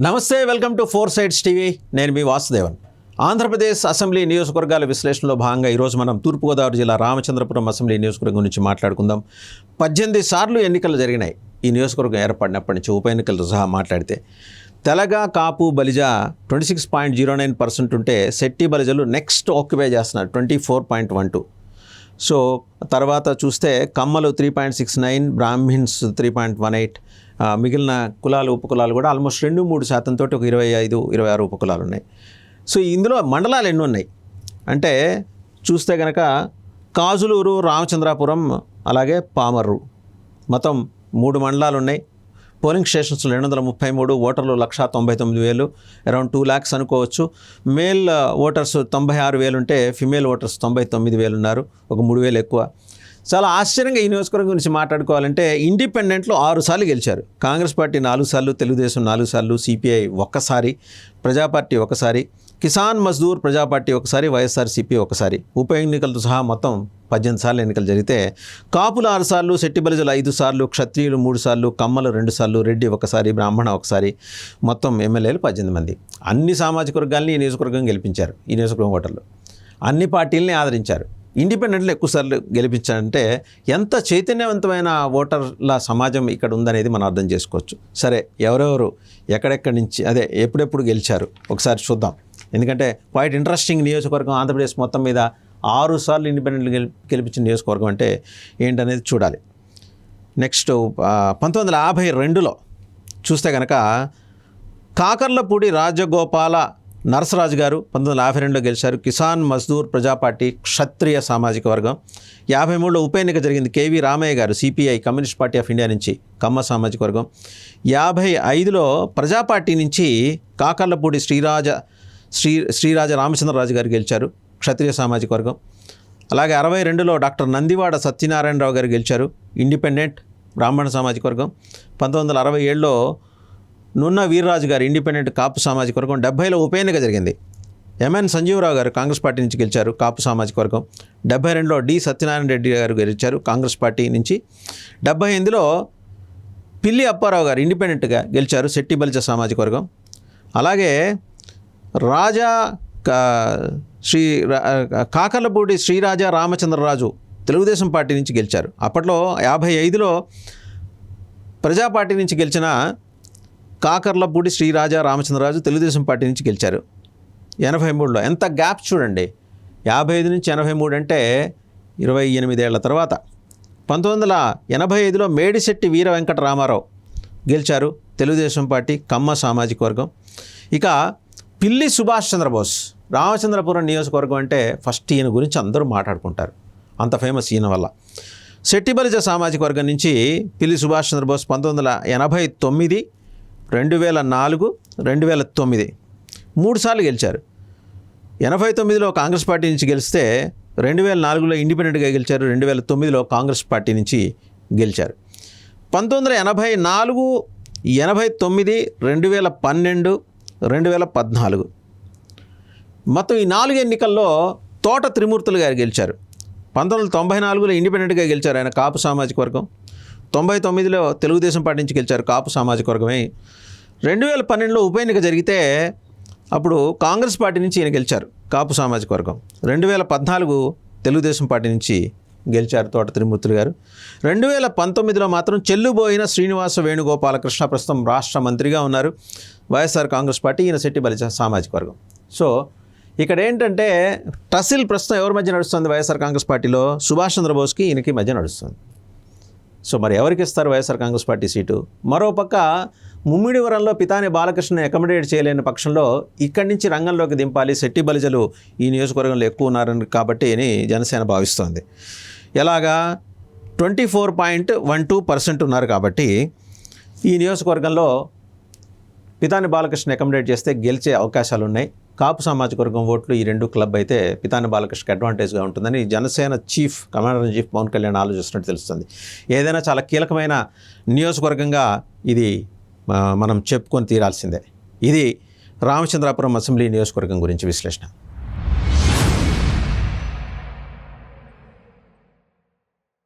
నమస్తే, welcome to four sides TV. నేను మీ Vasudevan. Andhra Pradesh assembly నియోజకవర్గాల విశ్లేషణలో భాగంగా ఈరోజు మనం తూర్పుగోదావరి జిల్లా రామచంద్రపురం అసెంబ్లీ నియోజకవర్గం గురించి మాట్లాడుకుందాం. 18 సార్లు ఎన్నికలు జరిగినాయి ఈ నియోజకవర్గం ఏర్పడినప్పటి నుంచి, ఉప ఎన్నికలతో సహా మాట్లాడితే. తెలగ, కాపు, బలిజ 26.09% ఉంటే శెట్టి బలిజలు నెక్స్ట్ ఆక్యుపై చేస్తున్నారు 24.12. సో తర్వాత చూస్తే కమ్మలు 3.69, బ్రాహ్మిన్స్ 3.18, మిగిలిన కులాలు ఉపకులాలు కూడా ఆల్మోస్ట్ 2-3% తోటి ఒక 25-26 ఉపకులాలు ఉన్నాయి. సో ఇందులో మండలాలు ఎన్ని ఉన్నాయి అంటే చూస్తే కనుక కాజులూరు, రామచంద్రాపురం, అలాగే పామర్రు, మొత్తం 3 మండలాలు ఉన్నాయి. పోలింగ్ స్టేషన్స్ 233, ఓటర్లు 1,99,000, అరౌండ్ 2 lakhs అనుకోవచ్చు. మేల్ ఓటర్స్ 96,000 ఉంటే ఫిమేల్ ఓటర్స్ 99,000 ఉన్నారు, ఒక 3,000 ఎక్కువ. చాలా ఆశ్చర్యంగా ఈ నియోజకవర్గం గురించి మాట్లాడుకోవాలంటే ఇండిపెండెంట్లు 6 సార్లు గెలిచారు. కాంగ్రెస్ పార్టీ 4 సార్లు, తెలుగుదేశం 4 సార్లు, సిపిఐ 1 సారి, ప్రజాపార్టీ 1 సారి, కిసాన్ మజ్దూర్ ప్రజాపార్టీ 1 సారి, వైఎస్ఆర్సీపీ 1 సారి. ఉప ఎన్నికలతో సహా మొత్తం 18 సార్లు ఎన్నికలు జరిగితే కాపులు 6 సార్లు, శెట్టి బలిజలు 5 సార్లు, క్షత్రియులు 3 సార్లు, కమ్మలు 2 సార్లు, రెడ్డి 1 సారి, బ్రాహ్మణ 1 సారి, మొత్తం ఎమ్మెల్యేలు 18 మంది. అన్ని సామాజిక వర్గాల్ని ఈ నియోజకవర్గం గెలిపించారు. ఈ నియోజకవర్గం ఓటర్లు అన్ని పార్టీలని ఆదరించారు. ఇండిపెండెంట్లు ఎక్కువ సార్లు గెలిపించారంటే ఎంత చైతన్యవంతమైన ఓటర్ల సమాజం ఇక్కడ ఉందనేది మనం అర్థం చేసుకోవచ్చు. సరే, ఎవరెవరు ఎక్కడెక్కడి నుంచి ఎప్పుడెప్పుడు గెలిచారు ఒకసారి చూద్దాం. ఎందుకంటే క్వైట్ ఇంట్రెస్టింగ్ నియోజకవర్గం. ఆంధ్రప్రదేశ్ మొత్తం మీద 6 సార్లు ఇండిపెండెంట్లు గెలిపించిన నియోజకవర్గం అంటే ఏంటనేది చూడాలి. నెక్స్ట్ 1952లో చూస్తే కనుక కాకర్లపూడి రాజగోపాల నరసరాజు గారు 1952లో గెలిచారు. కిసాన్ మజ్దూర్ ప్రజాపార్టీ క్షత్రియ సామాజిక వర్గం. 53లో ఉప ఎన్నిక జరిగింది. కేవీ రామయ్య గారు CPI communist party of India నుంచి కమ్మ సామాజిక వర్గం. 55లో ప్రజాపార్టీ నుంచి కాకర్లపూడి శ్రీరాజ రామచంద్రరాజు గారు గెలిచారు, క్షత్రియ సామాజిక వర్గం. అలాగే 62లో డాక్టర్ నందివాడ సత్యనారాయణరావు గారు గెలిచారు, ఇండిపెండెంట్ బ్రాహ్మణ సామాజిక వర్గం. 1967లో నున్న వీర్రాజు గారు ఇండిపెండెంట్ కాపు సామాజిక వర్గం. 70లో ఉప ఎన్నిక జరిగింది. ఎంఎన్ సంజీవరావు గారు కాంగ్రెస్ పార్టీ నుంచి గెలిచారు, కాపు సామాజిక వర్గం. 72లో డి సత్యనారాయణ రెడ్డి గారు గెలిచారు, కాంగ్రెస్ పార్టీ నుంచి. 78లో పిల్లి అప్పారావు గారు ఇండిపెండెంట్గా గెలిచారు, శెట్టి బలిజ సామాజిక వర్గం. అలాగే కాకర్లపూడి శ్రీరాజ రామచంద్రరాజు తెలుగుదేశం పార్టీ నుంచి గెలిచారు. అప్పట్లో 55లో ప్రజాపార్టీ నుంచి గెలిచిన కాకర్లపూడి శ్రీరాజ రామచంద్రరాజు తెలుగుదేశం పార్టీ నుంచి గెలిచారు. 83లో ఎంత గ్యాప్ చూడండి, 55 నుంచి 83 అంటే 28 ఏళ్ల తర్వాత. 1985లో మేడిశెట్టి వీర వెంకట రామారావు గెలిచారు, తెలుగుదేశం పార్టీ కమ్మ సామాజిక వర్గం. ఇక పిల్లి సుభాష్ చంద్రబోస్, రామచంద్రపురం నియోజకవర్గం అంటే ఫస్ట్ ఈయన గురించి అందరూ మాట్లాడుకుంటారు, అంత ఫేమస్ ఈయన వల్ల. శెట్టి బలిజ సామాజిక వర్గం నుంచి పిల్లి సుభాష్ చంద్రబోస్ 1989, 2004, 2009 3 సార్లు గెలిచారు. 89లో కాంగ్రెస్ పార్టీ నుంచి గెలిస్తే 2004లో ఇండిపెండెంట్గా గెలిచారు, 2009లో కాంగ్రెస్ పార్టీ నుంచి గెలిచారు. 1984, 89, 2012, 2014 మొత్తం ఈ 4 ఎన్నికల్లో తోట త్రిమూర్తులు గారు గెలిచారు. 1994లో ఇండిపెండెంట్గా గెలిచారు, ఆయన కాపు సామాజిక వర్గం. 99లో తెలుగుదేశం పార్టీ నుంచి గెలిచారు, కాపు సామాజిక వర్గమే. 2012లో ఉప ఎన్నిక జరిగితే అప్పుడు కాంగ్రెస్ పార్టీ నుంచి ఈయన గెలిచారు, కాపు సామాజిక వర్గం. 2014 తెలుగుదేశం పార్టీ నుంచి గెలిచారు తోట త్రిమూర్తులు గారు. 2019లో మాత్రం చెల్లుబోయిన శ్రీనివాస వేణుగోపాలకృష్ణ ప్రస్తుతం రాష్ట్ర మంత్రిగా ఉన్నారు, వైఎస్ఆర్ కాంగ్రెస్ పార్టీ. ఈయన శెట్టి బలిజ సామాజిక వర్గం. సో ఇక్కడ ఏంటంటే టసిల్ ప్రస్తుతం ఎవరి మధ్య నడుస్తుంది వైఎస్ఆర్ కాంగ్రెస్ పార్టీలో? సుభాష్ చంద్రబోస్కి ఈయనకి మధ్య నడుస్తుంది. సో మరి ఎవరికి ఇస్తారు వైఎస్ఆర్ కాంగ్రెస్ పార్టీ సీటు? మరోపక్క ముమ్మిడివరంలో పితాని బాలకృష్ణని అకామిడేట్ చేయలేని పక్షంలో ఇక్కడి నుంచి రంగంలోకి దింపాలి, శెట్టి బలిజలు ఈ నియోజకవర్గంలో ఎక్కువ ఉన్నారని కాబట్టి అని జనసేన భావిస్తోంది. ఎలాగా 24.12% ఉన్నారు కాబట్టి ఈ నియోజకవర్గంలో పితాని బాలకృష్ణ అకామిడేట్ చేస్తే గెలిచే అవకాశాలు ఉన్నాయి. కాపు సామాజిక వర్గం ఓట్లు ఈ 2 క్లబ్ అయితే పితాని బాలకృష్ణకి అడ్వాంటేజ్గా ఉంటుందని Janasena commander in chief Pawan Kalyan ఆలోచిస్తున్నట్టు తెలుస్తుంది. ఏదైనా చాలా కీలకమైన నియోజకవర్గంగా ఇది మనం చెప్పుకొని తీరాల్సిందే. ఇది రామచంద్రాపురం అసెంబ్లీ నియోజకవర్గం గురించి విశ్లేషణ.